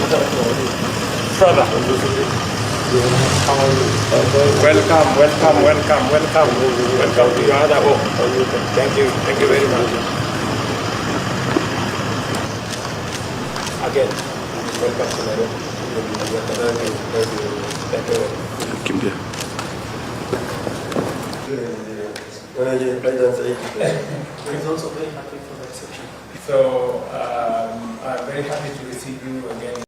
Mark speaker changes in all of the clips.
Speaker 1: Brother. Welcome to your other home. Thank you very much. Again, welcome to Nairobi. Thank you.
Speaker 2: Kimbia.
Speaker 3: He's also very happy for the reception.
Speaker 1: So I'm very happy to receive you again.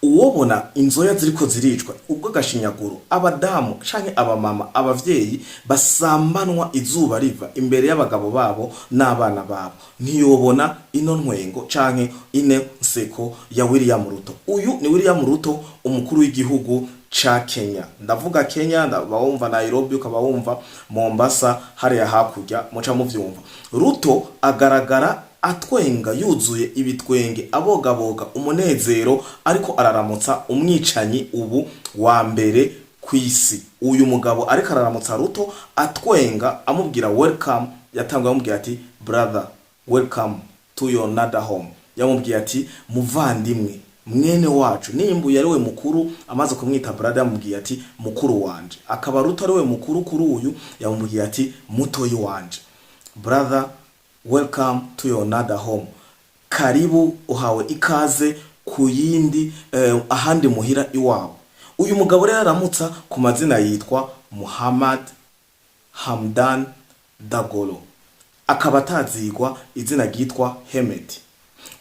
Speaker 2: Uwobona inzoya ziriko ziricwa ubwo gashinyaguro abadamu canke abamama abavyeyi basambanwa izuba riva imbere y'abagabo babo n'abana babo ntiyobona ino ntwengo canke ine nseko ya William Ruto. Uyu ni William Ruto, umukuru w'igihugu cha Kenya. Ndavuga Kenya, ndabawumva Nairobi, ukabawumva Mombasa, hariya hakurya muca muvyumva. Ruto agaragara atwenga yuzuye ibitwenge abogaboga umunezero ariko araramutsa umwicanyi ubu wa mbere kwisi. Uyu mugabo ariko araramutsa Ruto atwenga amubwira welcome, yatanguye amubwira ati brother welcome to your another home. Yamubwira ati muvandimwe mwene wacu, nimba yariwe mukuru amaze kumwita brother yamubwiye ati mukuru wanje, akaba Ruto ariwe mukuru kuri uyu yamubwiye ati mutoyi wanje. Brother welcome to your another home, karibu uhawe ikaze kuyindi ahandi muhira iwawe. Uyu mugabo rero aramutsa ku mazina yitwa Muhammad Hamdan Dagalo, akaba atazigwa izina ryitwa Hemed.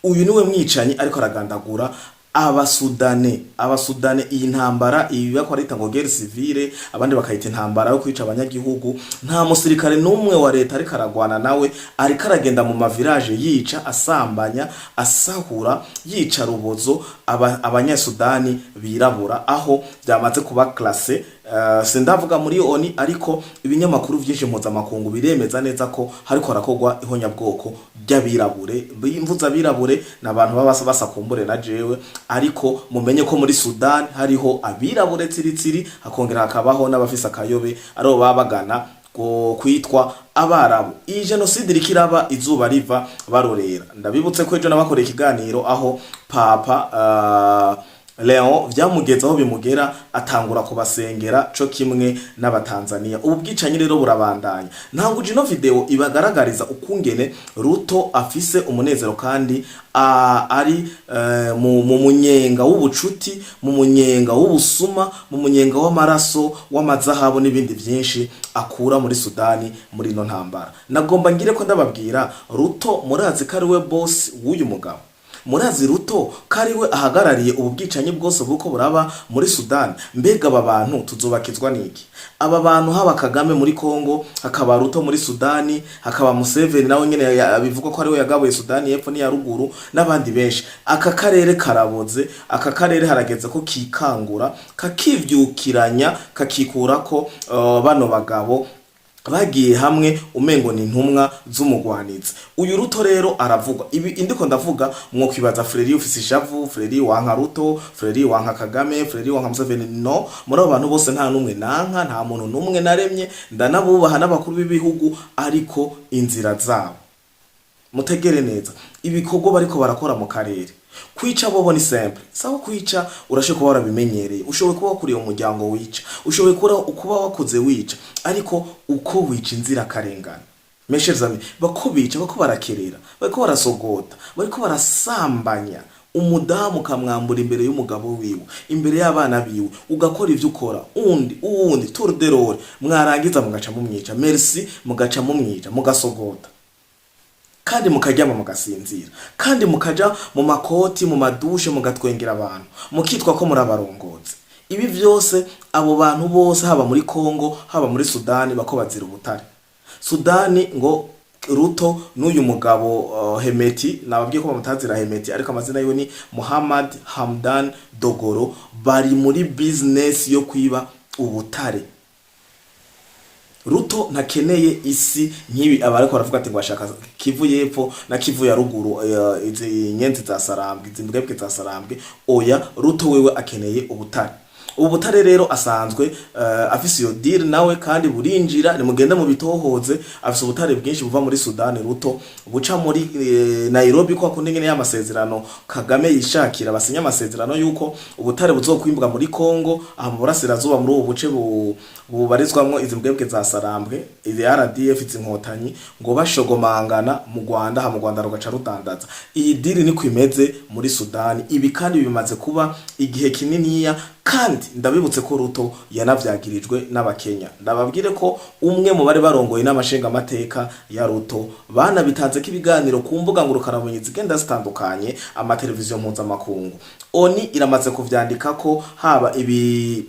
Speaker 2: Uyu niwe mwicanyi ariko aragandagura abasudane iyi ntambara ibi bakorita ngo guerre civile, abandi bakayita intambara yo kwica abanyagihugu. Nta musirikare numwe wa leta ariko aragwana nawe, ariko aragenda mu mavirage yica, asambanya, asahura, yica rubozo abanyasudani birabura, aho byamaze kuba classe. Sindavuga muri oni, ariko ibinyamakuru byinshi mpuzamakungu biremeza neza ko hariko harakogwa ihonyabwoko by'abirabure. Imvuza abirabure n'abantu baba basakumbure na jewe, ariko mumenye ko muri Sudan hariho abirabure tsiritsiri, hakongera hakabaho n'abafisa akayobe aribo babagana kwitwa abarabu. Iyi genocide rikiraba izuba riva barorera. Ndabibutse ko ejo nabakoreye ikiganiro aho Papa Leon vyamugezaho bimugera atangura kubasengera co kimwe n'abatanzania. Ubu bwicanyi rero burabandanya. Ntango ino video ibagaragariza ukungene Ruto afise umunezero kandi ari mu munyenga w'ubucuti, mu munyenga w'ubusuma, mu munyenga w'amaraso, w'amazahabu n'ibindi byinshi akura muri Sudani muri no ntambara. Nagomba ngire ko ndababwira Ruto murazi ko ari we boss w'uyu mugabo. Murazi Ruto kariwe ahagarariye ubu bwicanyi bwose buko buraba muri Sudan. Mbega aba bantu tuzobakizwa niki? Aba bantu haba Kagame muri Kongo, hakaba Ruto muri Sudani, hakaba Museveni nawe nyene abivuga ko ariwe yagabuye Sudani y'epfo ni ya ruguru n'abandi benshi. Aka karere karaboze, aka karere harageze ko kikangura, kakivyukiranya, kakikura ko bano bagabo bagiye hamwe umengo ni ntumwa z'umugwaniza. Uyu Ruto rero aravugwa ibi indiko ndavuga mwokwibaza Freri ufise ishavu, Freri wanka Ruto, Freri wanka Kagame, Freri wanka Museveni. No, muri abo bantu bose nta numwe nanka, nta muntu numwe naremye, ndanabubaha n'abakuru b'ibihugu, ariko inzira zabo mutegere neza ibikorwa bariko barakora mu karere. Kwica bobo ni simple. Sawa kwica urashe kuba warabimenyereye. Ushoboye kuba wakuriye umuryango wica. Ushoboye kuba wakoze wica. Ariko uko wica inzira karengana. Meshers ami bako bica bako barakerera. Bako barasogota. Bako barasambanya. Umudamu kamwambura imbere y'umugabo wiwe, imbere y'abana biwe, ugakora ivyo ukora. Uwundi tour de rôle mwarangiza mugaca mumwica. Merci mugaca mumwica mugasogota. Kandi mukaryama mugasinzira, kandi mukaja mu makoti mu madushe mugatwengera abantu, mukitwa ko muri abarongozi. Ibi byose abo bantu bose haba muri Kongo haba muri Sudani bako bazira ubutare. Sudani ngo Ruto n'uyu mugabo Hemeti, nababwiye ko bamutazira Hemeti ariko amazina yiwe ni Muhammad Hamdan Dagalo, bari muri business yo kwiba ubutare. Ruto ntakeneye isi nkibi abariko baravuga ati ngo bashaka Kivu y'epfo na Kivu ya ruguru, izi nyenzi za Sarambwe, izi mbwebwe za Sarambwe. Oya, Ruto wewe akeneye ubutare. ubu butare rero asanzwe afise iyo deal nawe kandi burinjira nimugende mu bitohoze afise ubutare bwinshi buva muri Sudani ruto buca muri Nairobi kwa kundi ngene y'amasezerano Kagame yishakira basinya amasezerano yuko ubutare buzokwimbwa muri Kongo aha mu burasirazuba muri ubu buce bubarizwamwo izi mbwebwe za Sarambwe izi RDF zinkotanyi ngo bashogomangana mu Rwanda ha mu Rwanda rugaca rutandaza iyi deal ni kwimeze muri Sudani ibi kandi bimaze kuba igihe kininiya kandi ndabibutse ko Ruto yanavyagirijwe n'abakenya ndababwire ko umwe mu bari barongoye n'amashinga amateka ya Ruto bana bitanze kibiganiro ku mbuga ngurukanabumenyi zigenda zitandukanye amateleviziyo mpuzamakungu oni iramaze kuvyandika ko haba ibi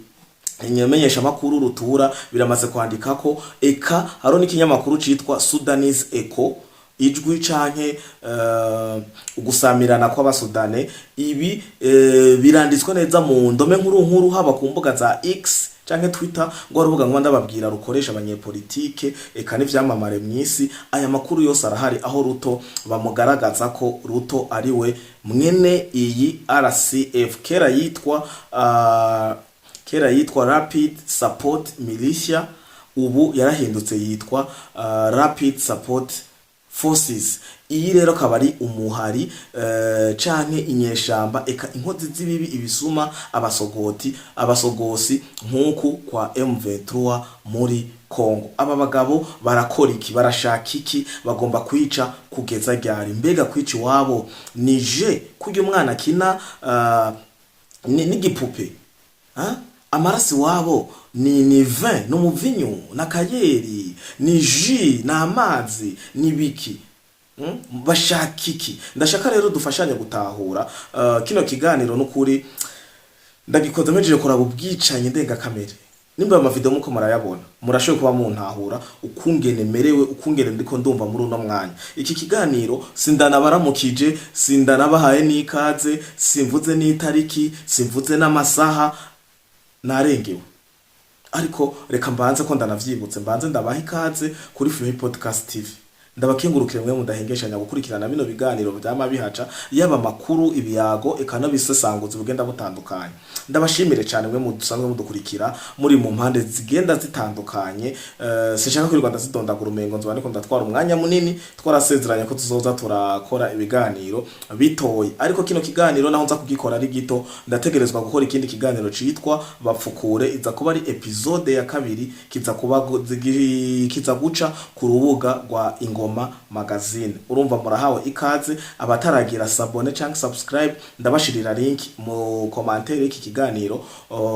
Speaker 2: inyamenyesha makuru rutura biramaze kwandika ko eka haro n'ikinyamakuru citwa Sudanese Echo ijwi canke ugusamirana kw'abasudane ibi biranditswe neza mu ndome nkuru haba ku mbuga za X canke Twitter ngo rubuga ngo ndababwira rukoresha abanyepolitike eka n'ivyamamare mw'isi aya makuru yose arahari aho Ruto bamugaragaza ko Ruto ariwe mwene iyi RCF kera yitwa Rapid Support Militia ubu yarahindutse yitwa Rapid Support Forces iyi rero kabari umuhari canke inyeshamba eka inkozi z'ibibi ibisuma abasogosi nkuku kwa M23 muri Kongo aba bagabo barakora iki barashaka iki bagomba kwica kugeza ryari mbega kwica wabo nije kurya umwana kina n'igipupe amarasi wabo ni vin no muvinyu na kayeri ni jus na amazi ni biki bashakiki ndashaka rero dufashanya gutahura kino kiganiro n'ukuri ndagikoze mejeje kuraba ubwicanye ndenga kamere nimba amavideo muko marayabona murashoye kuba muntahura ukungene merewe ukungene ndiko ndumva muri uno mwanya iki kiganiro sindanabaramukije sindanabahaye n'ikaze simvuze n'itariki simvuze n'amasaha narengewe ariko reka mbanze ko ndanavyibutse mbanze ndabaha ikaze kuri Free Podcast TV ndabakengurukire mwe mudahengeshanya gukurikirana bino biganiro byama bihaca yaba makuru ibiyago ekana bisesanguze bugenda butandukanye ndabashimire cyane mwe mudusanzwe mudukurikira muri mu mpande zigenda zitandukanye sinshaka kuri Rwanda zidondagura umengo nzobane ko ndatwara umwanya munini twarasezeranya ko tuzoza turakora ibiganiro bitoye ariko kino kiganiro naho nza kugikora ari gito ndategerezwa gukora ikindi kiganiro citwa bapfukure iza kuba ari episode ya kabiri kiza guca ku rubuga rwa Ingoma Magazine urumva murahawe ikaze abataragira sabone cyangwa subscribe ndabashirira link mu commentaire y'iki kiganiro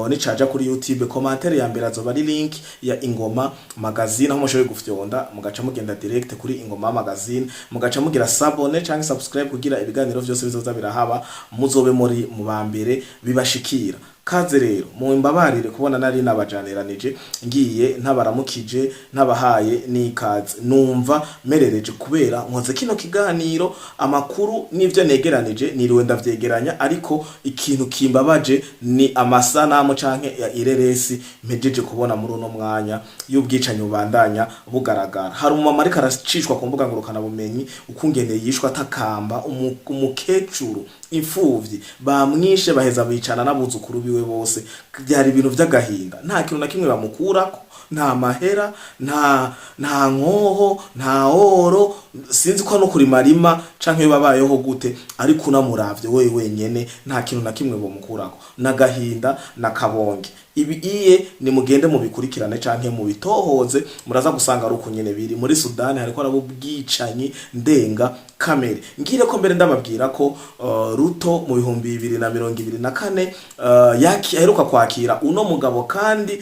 Speaker 2: nicaja kuri YouTube commentaire ya mbere azoba ari link ya Ingoma Magazine aho mushoboye gufyonda mugaca mugenda direct kuri Ingoma Magazine mugaca mugira sabone cyangwa subscribe kugira ibiganiro byose bizoza birahaba muzobe muri mu bambere bibashikira kaze rero mu imbabarire kubona nari nabajaneranije ngiye ntabaramukije ntabahaye n'ikaze numva merereje kubera nkoze kino kiganiro amakuru nivyo negeranije niriwe ndavyegeranya ariko ikintu kimbabaje ni amasanamu canke ya ireresi mpejeje kubona muri uno mwanya y'ubwicanye ubandanya bugaragara hari umumama ariko aracishwa ku mbuga ngurukana bumenyi ukungene yishwa atakamba umukecuru imfuvyi bamwishe baheza bicana n'abuzukuru biwe bose byari ibintu by'agahinda nta kintu na kimwe bamukurako nta mahera nta nkoho nta oro sinzi ko no kuri marima canke babayeho gute ariko unamuravye wenyene nta kintu na kimwe bamukurako nagahinda nakabonge ibi ni mugende mu bikurikirane canke mu bitohoze muraza gusanga ruko nyene biri muri Sudani hariko arabubwicanyi ndenga kamere ngire ko mbere ndababwira ko Ruto mu 2024 aheruka kwakira uno mugabo kandi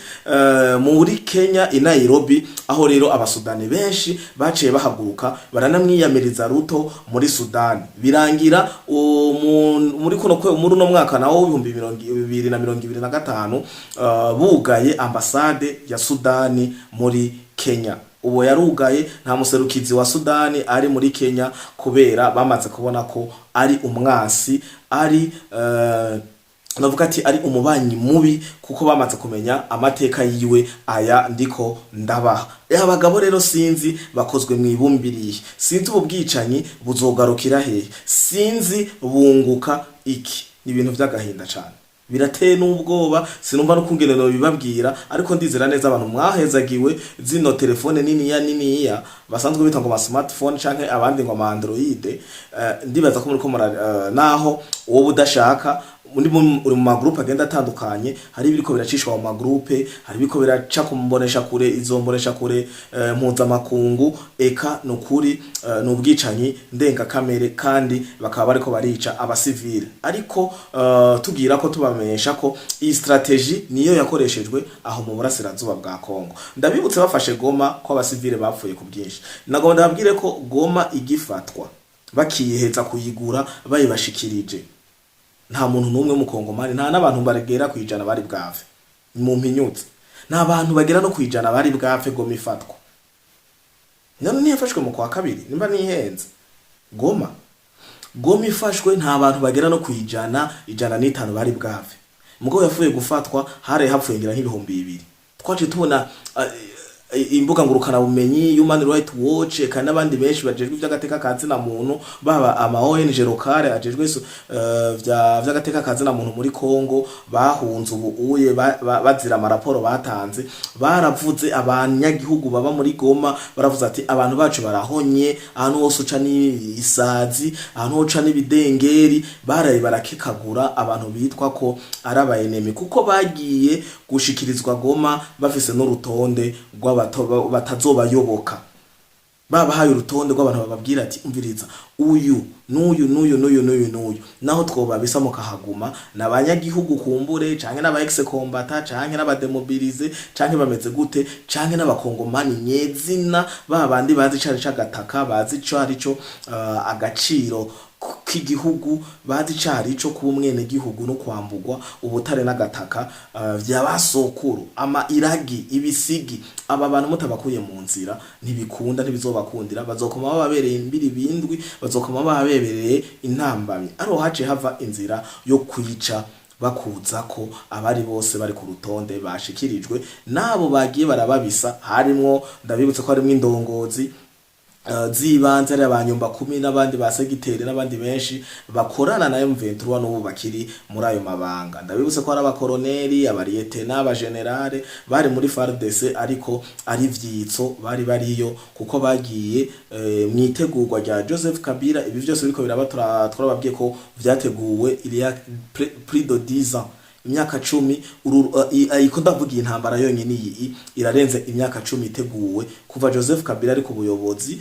Speaker 2: muri Kenya i Nairobi aho rero abasudani benshi baciye bahaguruka baranamwiyamiriza Ruto muri Sudani birangira muri no mwaka nawo 2025 bugaye ambasade ya Sudani muri Kenya ubo yarugaye nta muserukizi wa Sudani ari muri Kenya kubera bamaze kubona ko ari umwasi ari navuga ati ari umubanyi mubi kuko bamaze kumenya amateka yiwe aya ndiko ndabaha abagabo rero sinzi bakozwe mwibumbiriye sinzi ububwicanyi buzogarukira hehe sinzi bunguka iki ni ibintu by'agahinda cyane birateye n'ubwoba sinumva no kungene no bibabwira ariko ndizera neza abantu mwahezagiwe zino telefone niniya basanzwe bita ngo ma smartphone canke abandi ngo ma Android ndibaza ko muriko naho wowe udashaka uri mu magroupe agenda atandukanye hari ibiriko biracishwa mu magroupe hari ibiriko biraca kumbonesha kure izombonesha kure mpuzamakungu eka nukuri n'ubwicanyi ndenga kamere kandi bakaba bariko barica abasivile ariko tugira ko tubamenyesha ko iyi strategy niyo yakoreshejwe aho mu burasirazuba bwa Kongo ndabibutse bafashe Goma ko abasivile bapfuye ku byinshi nago ndabwire ko Goma igifatwa bakiyeheza kuyigura bayibashikirije nta muntu numwe mu Kongomani nta nabantu baregera kwijana bari bwave mu mpinyutse nta bantu bagera no kwijana bari bwave Goma ifatwa none yafashwe mu kwa kabiri nimba nihenze Goma ifashwe nta bantu bagera no kwijana 105 bari bwave mugo yafuye gufatwa hare hapfuye ngira nk'ibihumbi 2 twaje tubona imbuga ngurukana bumenyi Human Rights Watch kandi abandi benshi bajejwe by'agateka kazi na muntu baba ama ONG locale ajejwe vy'agateka kazi na muntu muri Kongo bahunze ubuye bazira amaraporo batanze baravuze abanyagihugu baba muri Goma baravuze ati abantu bacu barahonye ahantu hose uca ni isazi ahantu uca ni bidengeri baraye barakekagura abantu bitwa ko ari abaenemy kuko bagiye gushikirizwa Goma bafise n'urutonde batazobayoboka babahaye urutonde rw'abantu bababwira ati umviriza uyu n'uyu naho twobabisa mukahaguma nabanyagihugu kumbure canke n'aba ex combatant canke n'abademobilize canke bameze gute canke n'abakongomani nyezina babandi bazi cari cagataka bazi cari co agaciro k'igihugu bazi cari co kumwene gihugu no kwambugwa ubutare n'agataka vyabasokuru ama iragi ibisigi aba bantu mutabakuye mu nzira ntibikunda ntibizobakundira bazokoma babereye imbiri bindwi bazokoma babereye intambamye aro haje hava inzira yo kwica bakuza ko abari bose bari ku rutonde bashikirijwe nabo bagiye barababisa harimwo ndabibutse ko harimwo indongozi zibanze ari abanyumba 10 n'abandi basegitere n'abandi benshi bakorana na M23 n'ubu bakiri muri ayo mabanga ndabibutse ko ari abakoroneli abariyete n'abagenerale bari muri FARDC ariko ari vyitso bari bariyo kuko bagiye mwitegurwa rya Joseph Kabila ibi byose biriko biraba turababwiye ko vyateguwe il y a plus de 10 ans imyaka 10 ayiko ndavuga intambara yonyine iyi irarenze imyaka 10 iteguwe kuva Joseph Kabila ari ku buyobozi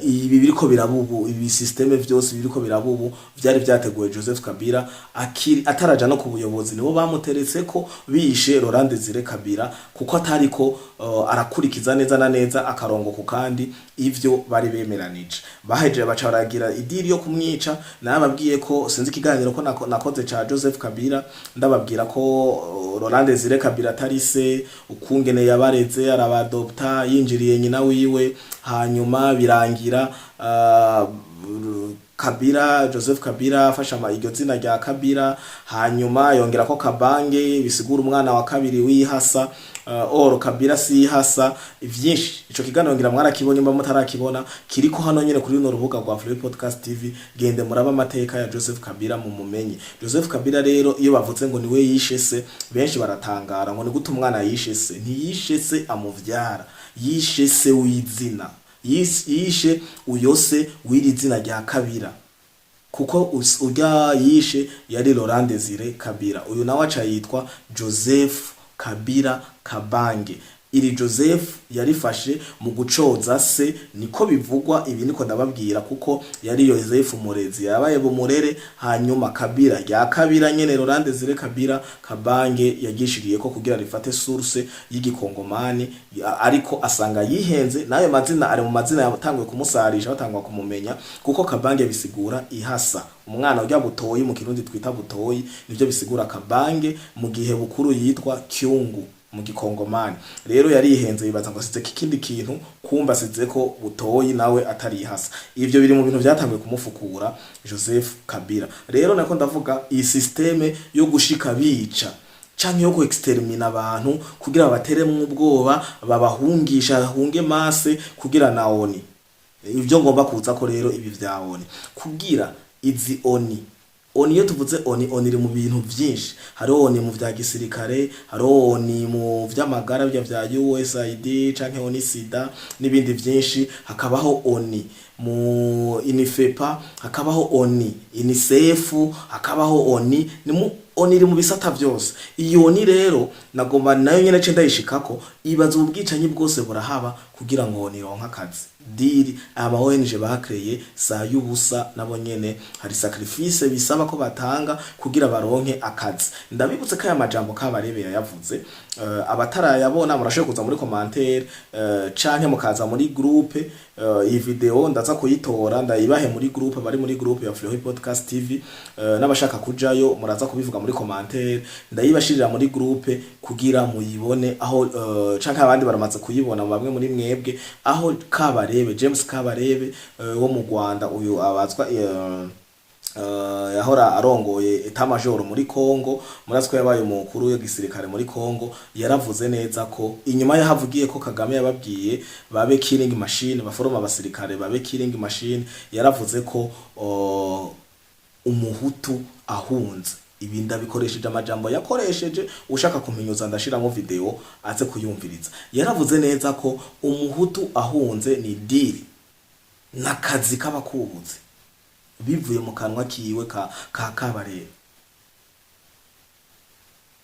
Speaker 2: ibi biriko birabubu ibi systeme vyose biriko birabubu vyari vyateguwe Joseph Kabila ataraja no ku buyobozi nibo bamuteretse ko bishe Laurent Desire Kabila kuko atariko arakurikiza neza na neza akarongo ku kandi ivyo bari bemeranije baheje bacaragira idiri yo kumwica nababwiye ko sinzi kiganiro ko nakoze ca Joseph Kabila ndababwira ko Laurent Desire Kabila atari se ukungene yabareze arabadopta yinjiriye nyina wiwe hanyuma birangira Kabila Joseph Kabila afasha iryo zina rya Kabila hanyuma yongera ko Kabange bisigura umwana wa kabiri wihasa oro Kabila si hasa vyinshi ico kiganiro ngira mwarakibonye mba mutarakibona kiriko hano nyene kuri no rubuga rwa Free Podcast TV gende muraba amateka ya Joseph Kabila mu mumenye Joseph Kabila rero iyo bavuze ngo niwe yishe se benshi baratangara ngo ni gute umwana yishe se ntiyishe se amuvyara yishe se w'izina yishe uyose w'iri zina rya Kabila kuko urya yishe yari Laurent Desire Kabila uyu nawe aca yitwa Joseph Kabila Kabange iri Joseph yarifashe mu gucoza se niko bivugwa ibi niko ndababwira kuko yari Joseph Murezi yabaye bumurere hanyuma Kabila ya Kabila nyene Laurent Desire Kabila Kabange yagishiriye ko kugira rifate source y'igikongomani ariko asanga yihenze nayo mazina ari mu mazina yatangwe kumusarisha batangwa kumumenya kuko Kabange bisigura ihasa umwana urya butoyi mu kirundi twita butoyi nivyo bisigura Kabange mu gihe bukuru yitwa Kyungu mu gikongomani rero yari yihenze bibaza ngo size kikindi kintu kumba size ko butoyi nawe atari hasa ivyo biri mu bintu byatangwe kumufukura Joseph Kabila rero nako ndavuga iyi systeme yo gushika bica canke yo extermina abantu kugira bateremwe ubwoba babahungisha hunge masse kugira naoni ivyo ngomba kuza ko rero ibi vyaone kugira izi oni oni iyo tuvuze oni iri mu bintu byinshi, hariho oni mu vya gisirikare, hariho oni mu vy'amagara vya USAID canke oni sida n'ibindi byinshi, hakabaho oni mu UNIFEPA, hakabaho oni UNICEF, hakabaho oni oni iri mu bisata byose. Iyo oni rero nagomba nayo nyene ce ndayishikako, ibaza ubwicanyi bwose burahaba kugira ngo oni ronka akazi. Diri aba ONG bakreye sa y'ubusa, nabo nyene hari sacrifice bisaba ko batanga kugira baronke akazi. Ndabibutse ko aya majambo Kabarebe yavuze, abatarayabona murashoboye kuza muri commentaire canke mukaza muri groupe, iyi video ndaza kuyitora ndayibahe muri groupe, bari muri groupe ya Flow Podcast TV, n'abashaka kujayo muraza kubivuga muri commentaire, ndayibashirira muri groupe kugira muyibone aho canke abandi baramaze kuyibona bamwe muri mwebwe, aho Kabarebe James Kabarebe wo mu Rwanda, uyu abazwa yahora arongoye etat major muri Kongo, muraziko yabaye umukuru w'igisirikare muri Kongo, yaravuze neza ko inyuma yahavugiye ko Kagame yababwiye babe killing machine, baforoma abasirikare babe killing machine, yaravuze ko umuhutu ahunze. Ibi ndabikoresheje amajambo yakoresheje, ushaka kuminyuza ndashiramo video aze kuyumviriza. Yaravuze neza ko umuhutu ahunze ni diri nakazi k'abakubuze, bivuye mu kanwa kiwe ka Kabarebe.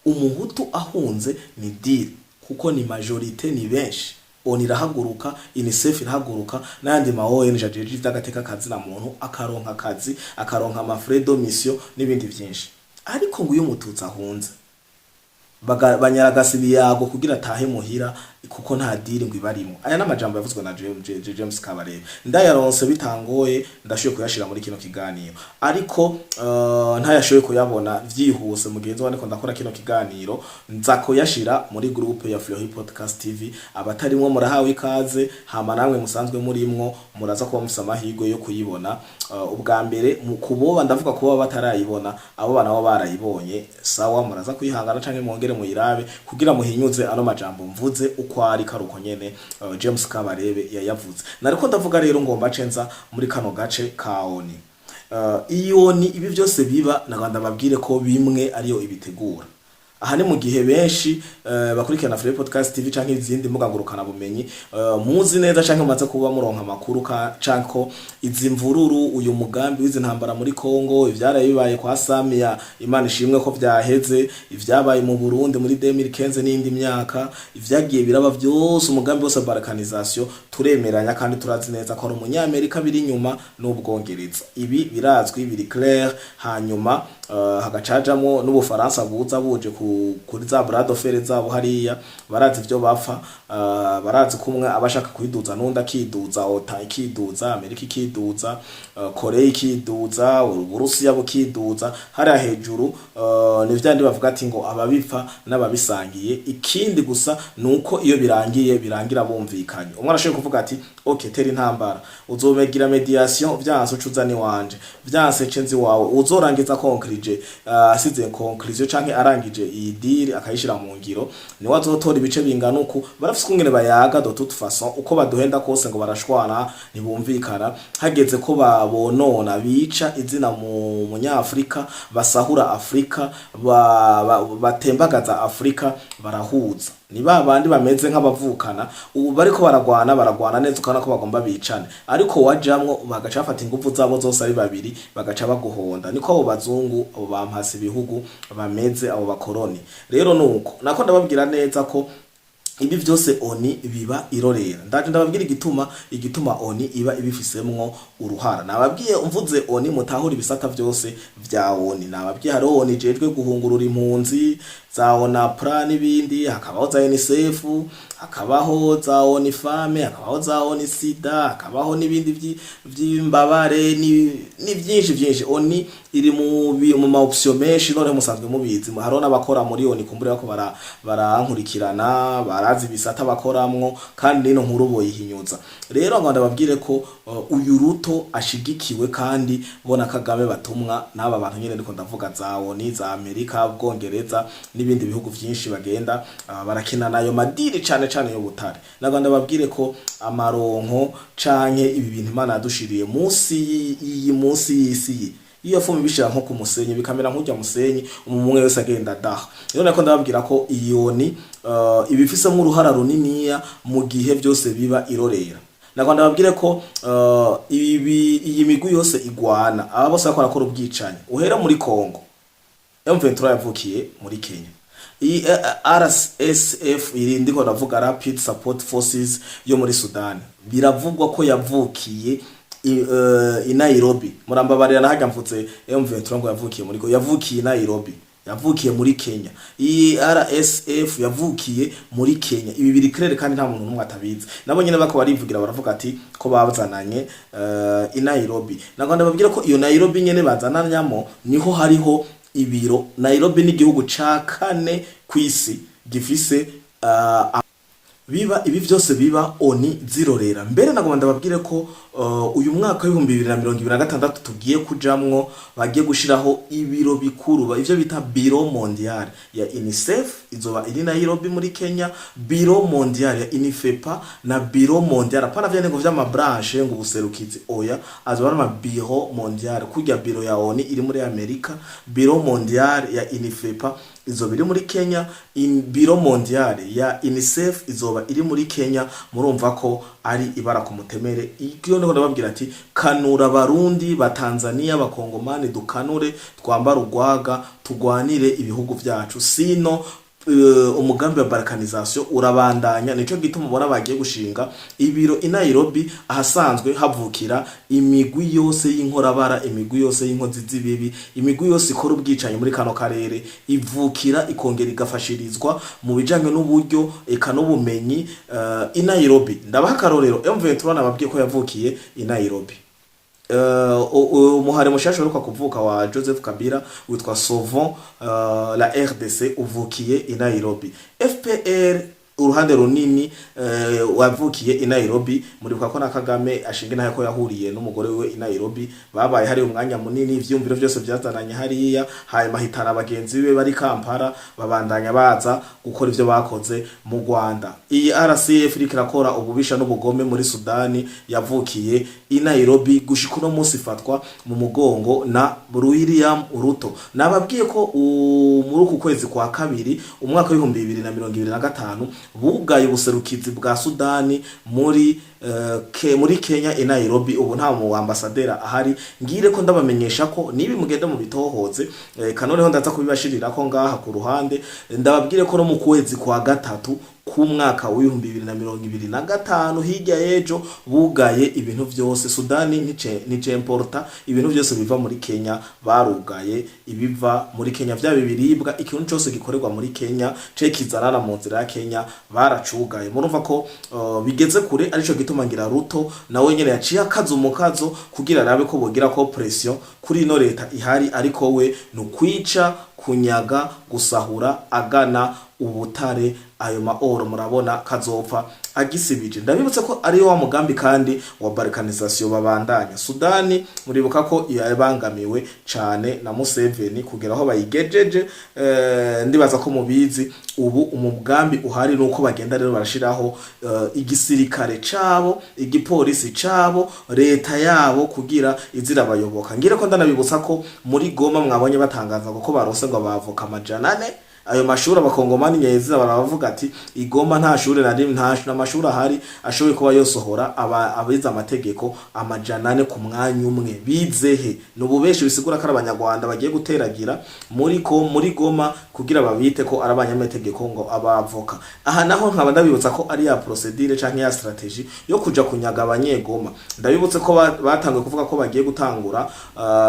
Speaker 2: Umuhutu ahunze ni diri kuko ni majorite, ni benshi. Oni irahaguruka, UNICEF irahaguruka, n'andi ma ONG ajeje ivy'agateka kazi na muntu akaronka akazi, akaronka amafredo mission n'ibindi byinshi. Ariko ngo uyu mututsi ahunze banyaragasi biyago kugira tahe muhira kuko nta diri ngo ibarimo. Aya n'amajambo yavuzwe na James Kabarebe, ndayaronse bitangoye ndashoye kuyashira muri kino kiganiro, ariko ntayashoye kuyabona vyihuse mugenzi wane ko ndakora kino kiganiro, nza kuyashira muri groupe ya Flow Podcast TV. Abatarimwo murahawe ikaze, hama namwe musanzwe murimwo muraza kuba mufise amahirwe yo kuyibona. Ubwa mbere kuboba ndavuga kuba batarayibona, abo bana bo barayibonye, sawa muraza kwihangana canke mwongere muyirabe kugira muhinyuze ano majambo mvuze uko ari karuko nyene James Kabarebe yayavuze. Nariko ndavuga rero ngomba cenza muri kano gace ka oni. Iyoni ibi byose biba naganda babwire ko bimwe ariyo ibitegura. Aha ni mu gihe benshi bakurikirana Flow Podcast TV canke izindi mbuga ngurukana bumenyi, muzi neza canke mumaze kuba muronka amakuru canke ko izi mvururu, uyu mugambi w'izi ntambara muri Kongo, ivyaraye bibaye kwa Samia, Imana ishimwe ko vyaheze, ivyabaye mu Burundi muri 2015 n'indi myaka, ivyagiye biraba byose, umugambi wose balkanisation turemeranya kandi turazi neza ko ari umunyamerika biri nyuma n'ubwongereza. Ibi birazwi biri clair. Hanyuma hagacajamo n'Ubufaransa buza buje kuri za brado fere zabo hariya, barazi ivyo bapfa, barazi kumwe abashaka kwiduza n'undi akiduza, OTAN ikiduza, Amerika ikiduza, Korea ikiduza, Uburusiya bukiduza, hariya hejuru ni vyandi bavuga ati ngo ababipfa n'ababisangiye. Ikindi gusa nuko iyo birangira bumvikanye. Umwe arashoboye kuvuga ati okay teri intambara, uzomegira mediation, vyanse ucuzani wanje, vyanse cenzi wawe, uzorangiza conclusion, asize conclusion canke arangije iyi deal akayishira mu ngiro, ni wazotora ibice bingana uku. Barafise kungene bayaga de toute façon, uko baduhenda kose ngo barashwana ntibumvikana, hageze ko babonona bica izina mu munyafrika, basahura Afrika, batembagaza Afrika, barahuza. Ni babandi bameze nk'abavukana, ubu bariko baragwana neza ukana ko bagomba bicane, ariko wajamwo bagacafata ingufu zabo zose ari babiri bagaca baguhonda. Niko abo bazungu, abo bampasi ibihugu bameze, abo bakoroni. Rero nuko nako ndababwira neza ko ibi vyose oni biba irorera. Ndaje ndababwira igituma oni iba ibifisemwo uruhara. Nababwiye umvuze oni mutahura ibisata vyose vya oni. Nababwiye hari oni jejwe guhungurura impunzi, za ONAPRA n'ibindi, hakabaho za UNICEF, hakabaho za ONIFAME, hakabaho za ONISIDA, hakabaho n'ibindi vy'imbabare ni byinshi. Oni iri mu ma option menshi, none musanzwe mubizi. Haro n'abakora muri oni kumbura ko barankurikirana, barazi bisata bakoramwo, kandi nino nkuru boyihinyuza. Rero ngo ndababwire ko uyu Ruto ashigikiwe kandi bona Kagame batumwa n'aba bantu nyene ndiko ndavuga za oni, za Amerika, Bwongereza n'ibindi bihugu vyinshi bagenda barakina nayo madiri cane yo butare. Naganda babwire ko amaronko canke ibi bintu Imana yadushiriye munsi y'isi iyo fumu bishira nko ku musenyi bikamera nk'ujya musenyi umwe wese agenda daha. Rero nako ndababwira ko iyoni ibifisemo uruhara runiniya mu gihe byose biba irorera. Nako ndababwire ko iyi migwi yose igwana aba bose bakora ubwicanyi uhera muri Kongo. M23 yavukiye muri Kenya. Iyi RSF irindi ko ndavuga Rapid Support Forces yo muri Sudan biravugwa ko yavukiye i Nairobi. Murambabarira nahajya mvutse M23 ngo yavukiye muri yavukiye i Nairobi, yavukiye muri Kenya. Iyi RSF yavukiye muri Kenya. Ibi biri clair kandi nta muntu numwe atabizi. Nabo nyine bako barivugira baravuga ati ko bazananye i Nairobi. Nako ndababwira ko iyo Nairobi nyene bazananyamo niho hariho ibiro. Nairobi ni igihugu ca kane kwisi gifise biba ibi byose biba oni zirorera. Mbere nagomba ndababwire ko uyu mwaka wa 2026 tugiye kujamwo bagiye gushiraho ibiro bikuru ivyo bita Biro Mondial ya UNICEF izoba iri Nairobi muri Kenya, Biro Mondial ya UNIFEPA na Biro Mondial pana vyane ngo vyama branche ngo buserukizi oya azoba ama Biro Mondial kujya biro ya ONU iri muri Amerika, Biro Mondial ya UNIFEPA izoba iri muri Kenya, Biro Mondial ya UNICEF izoba iri muri Kenya. Murumva ko ari ibara ku mutemere. Iyo niko ndababwira ati kanura Barundi ba Tanzania bakongomani dukanure twambara urwaga tugwanire ibihugu byacu sino umugambi wa balkanization urabandanya. Nico gituma ubona bagiye gushinga ibiro i Nairobi ahasanzwe havukira imigwi yose y'inkorabara, imigwi yose y'inkozi z'ibibi, imigwi yose ikora ubwicanyi muri kano karere ivukira ikongera igafashirizwa mu bijanye n'uburyo eka n'ubumenyi i Nairobi. Ndabaha karorero M23 nababwiye ko yavukiye i Nairobi. Umuhare mushasha uruka kuvuka wa Joseph Kabila witwa Sauvons la RDC uvukiye i Nairobi. FPR uruhande runini wavukiye i Nairobi. Muri ko na Kagame ashinga nayo ko yahuriye n'umugore we i Nairobi, babaye hari umwanya munini ivyumviro byose byazananye hariya, haye mahitana abagenzi be bari Kampala babandanya baza gukora ivyo bakoze mu Rwanda. Iyi RCF irakora ububisha n'ubugome muri Sudani yavukiye i Nairobi gushika no munsi fatwa mu mugongo na William Ruto. Nababwiye ko muri uku kwezi kwa kabiri umwaka wa 2025 bugaye ubuserukizi bwa Sudani muri Kenya i Nairobi. Ubu nta mu ambassadeur ahari. Ngire ko ndabamenyesha ko nibi mugende mu bitohoze kanoneho ndaza kubibashirira ko ngaha ku ruhande. Ndababwire ko no mu kwezi kwa gatatu ku mwaka wa 2025 hirya yejo bugaye ibintu byose. Sudani nice importa ibintu byose biva muri Kenya barugaye. Ibiva muri Kenya bya bibiribwa ikintu cyose gikorerwa muri Kenya cekizarana mu nzira ya Kenya baracugaye. Murumva ko bigeze kure. Arico gituma ngira Ruto nawe nyene yaciye akaza umukazo kugira arabe ko bogira ko pression kuri ino leta ihari, ariko we nukwica kunyaga gusahura agana ubutare. Ayo maoro murabona kazopfa agisibije. Ndabibutse ko ari wa mugambi kandi wa balkanization babandanya. Sudani muribuka ko yabangamiwe cyane na Museveni kugera aho bayigejeje. Ndibaza ko mubizi ubu umugambi uhari nuko bagenda rero barashiraho igisirikare cabo, igipolisi cabo, leta yabo kugira izira bayoboka. Ngire ko ndanabibutsa ko muri Goma mwabonye batangaza ko barose ngo bavoka amajanane. Ayo mashuri abakongomani nyeza baravuga ati Igoma nta shuri na rimwe nta mashuri ahari ashoboye kuba yosohora abiza amategeko amajanane ku mwanya umwe. Bizehe nububeshi bisigura ko abanyarwanda bagiye guteragira muri Goma kugira babite ko arabanyamategeko ngo abavoka. Aha naho nkaba ndabibutsa ko ari ya procedure canke ya strategy yo kuja kunyaga abanyegoma. Ndabibutse ko batangwe kuvuga ko bagiye gutangura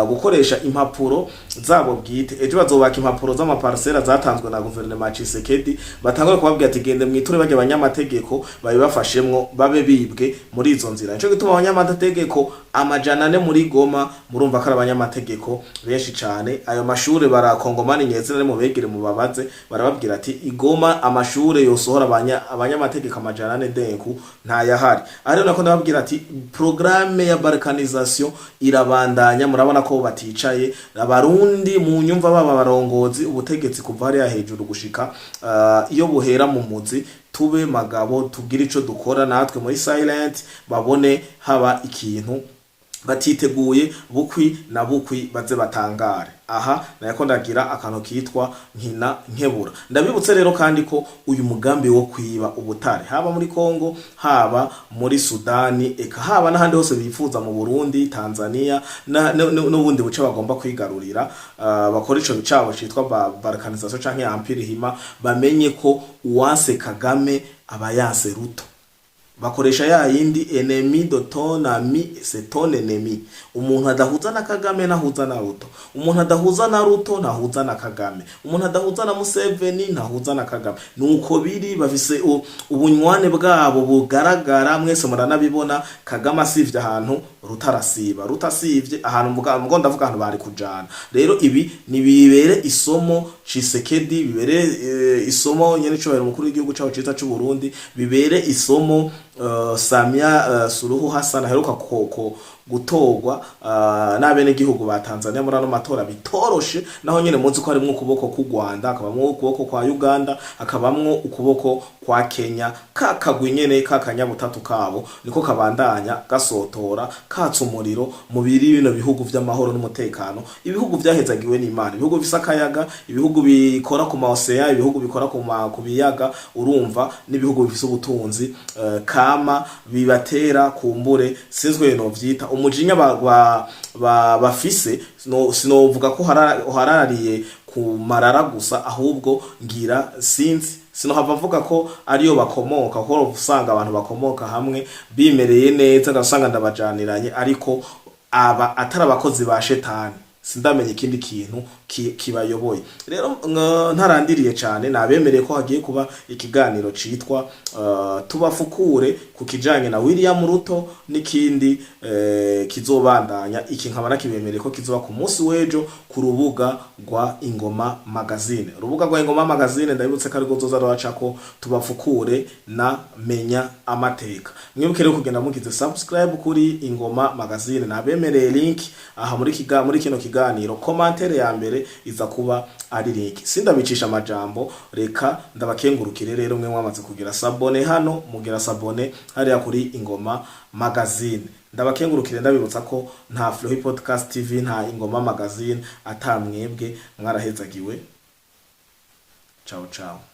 Speaker 2: gukoresha impapuro zabo bwite. Ejo bazobaka impapuro z'amaparcela zatanzwe na guverinoma Tshisekedi, batangura kubabwira ati gende mwiture bajye abanyamategeko babibafashemwo babe bibwe muri izo nzira. Nico gituma abanyamategeko amajanane muri Goma murumva ko abanyamategeko benshi cyane. Ayo mashure barakongomani nyeze nari mu begere mu babaze barababwira ati Igoma amashure yosohora abanyamategeko amajanane denku nta yahari. Ari nako ndababwira ati programme ya balkanization irabandanya. Murabona ko baticaye abarundi mu nyumva baba barongozi ubutegetsi kuva hari hejuru gushika iyo buhera mu muzi tube magabo tugira ico dukora natwe muri silent babone haba ikintu batiteguye bukwi na bukwi baze batangare. Aha nayako ndagira akantu kitwa nkina nkebura. Ndabibutse rero kandi ko uyu mugambi wo kwiba ubutare haba muri Kongo, haba muri Sudani, eka haba n'ahandi hose bifuza mu Burundi, Tanzania n'ubundi buce bagomba kwigarurira, bakora ico bicabo citwa balkanisation canke empire hima, bamenye ko uwanse Kagame aba yanse Ruto. Bakoresha ya yindi ennemi de ton ami c'est ton ennemi. Umuntu adahuza na Kagame nahuza na Ruto. Umuntu adahuza na Ruto nahuza na Kagame. Umuntu adahuza na Museveni nahuza na Kagame. Nuko biri bafise ubunywane bwabo bugaragara, mwese muranabibona. Kagame asivye ahantu Rutarasiba, Rutasivye ahantu mugo ndavuga ahantu bari kujana. Rero ibi nibibere isomo Tshisekedi, bibere isomo nyene cyo mukuru w'igihugu cyaho cyiza cy'u Burundi, bibere isomo Samia Suluhu Hassan aheruka gutogwa n'abene gihugu ba Tanzania muri ano matora bitoroshe, naho nyene muzi ko harimo ukuboko ku Rwanda, akabamwo ukuboko kwa Uganda, akabamwo ukuboko kwa Kenya. Kakagwi nyene kakanyabutatu kabo niko kabandanya gasotora katsa umuriro mu bino bihugu vy'amahoro n'umutekano, ibihugu vyahezagiwe n'Imana, ibihugu bisakayaga, ibihugu bikora ku maosea, ibihugu bikora ku biyaga, urumva n'ibihugu bifise ubutunzi kama bibatera kumbure sinzwe no vyita umujinya bafise. Sinovuga ko hararariye ku marara gusa, ahubwo ngira sinzi sinohava mvuga ko ariyo bakomoka, ko usanga abantu bakomoka hamwe bimereye neza gasanga ndabajaniranye, ariko aba atari abakozi ba shetani. Sindamenye ikindi kintu kibayoboye. Rero ntarandiriye cyane, nabemereye ko hagiye kuba ikiganiro citwa tubafukure ku kijanye na William Ruto n'ikindi kizobandanya. Iki nkaba nakibemereye ko kizoba ku munsi w'ejo ku rubuga rwa Ingoma Magazine. Urubuga rwa Ingoma Magazine ndabibutse ko ari gozoza rwacako tubafukure na menya amateka. Mwibuke rero kugenda mugize subscribe kuri Ingoma Magazine, nabemereye link aha muri kino kiganiro, commentaire ya mbere iza kuba ari link. Sindabicisha amajambo, reka ndabakengurukire rero mwe mwamaze kugira sabone hano, mugira sabone hariya kuri Ingoma Magazine. Ndabakengurukire ndabibutsa ko nta Flow Podcast TV, nta Ingoma Magazine atamwebwe mwarahezagiwe. Ciao ciao.